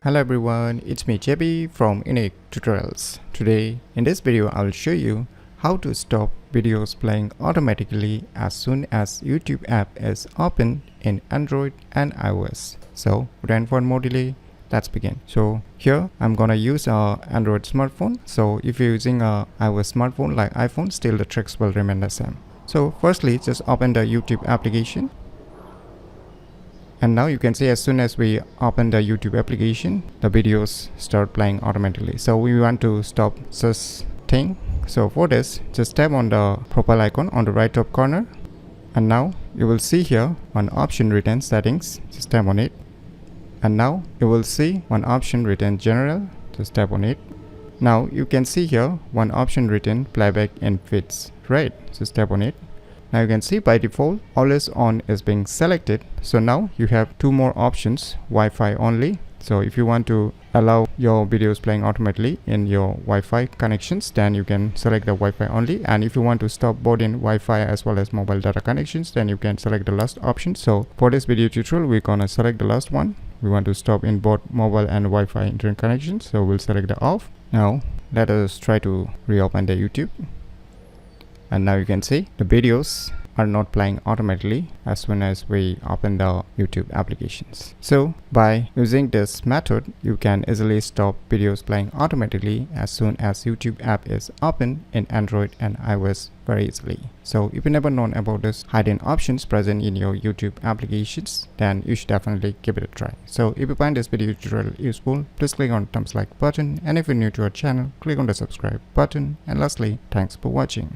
Hello everyone, it's me JB from UniqueTutorials. Today in this video I'll show you how to stop videos playing automatically as soon as YouTube app is open in Android and iOS. So without further more delay, let's begin. So here I'm gonna use a Android smartphone. So if you're using a iOS smartphone like iPhone, still the tricks will remain the same. So firstly, just open the YouTube application. And now you can see as soon as we open the YouTube application, the videos start playing automatically. So we want to stop such thing. So for this, just tap on the profile icon on the right top corner. And now you will see here one option written settings. Just tap on it. And now you will see one option written general. Just tap on it. Now you can see here one option written playback and feeds. Right, just tap on it. Now you can see by default always on is being selected. So now you have two more options, Wi-Fi only. So if you want to allow your videos playing automatically in your Wi-Fi connections, then you can select the Wi-Fi only. And if you want to stop both in Wi-Fi as well as mobile data connections, then you can select the last option. So for this video tutorial, we're gonna select the last one. We want to stop in both mobile and Wi-Fi internet connections. So we'll select the off. Now let us try to reopen the YouTube. And now you can see the videos are not playing automatically as soon as we open the YouTube applications. So by using this method, you can easily stop videos playing automatically as soon as YouTube app is open in Android and iOS very easily. So if you never known about this hidden options present in your YouTube applications, then you should definitely give it a try. So if you find this video tutorial useful, please click on the thumbs like button, and if you're new to our channel, click on the subscribe button, and lastly, thanks for watching.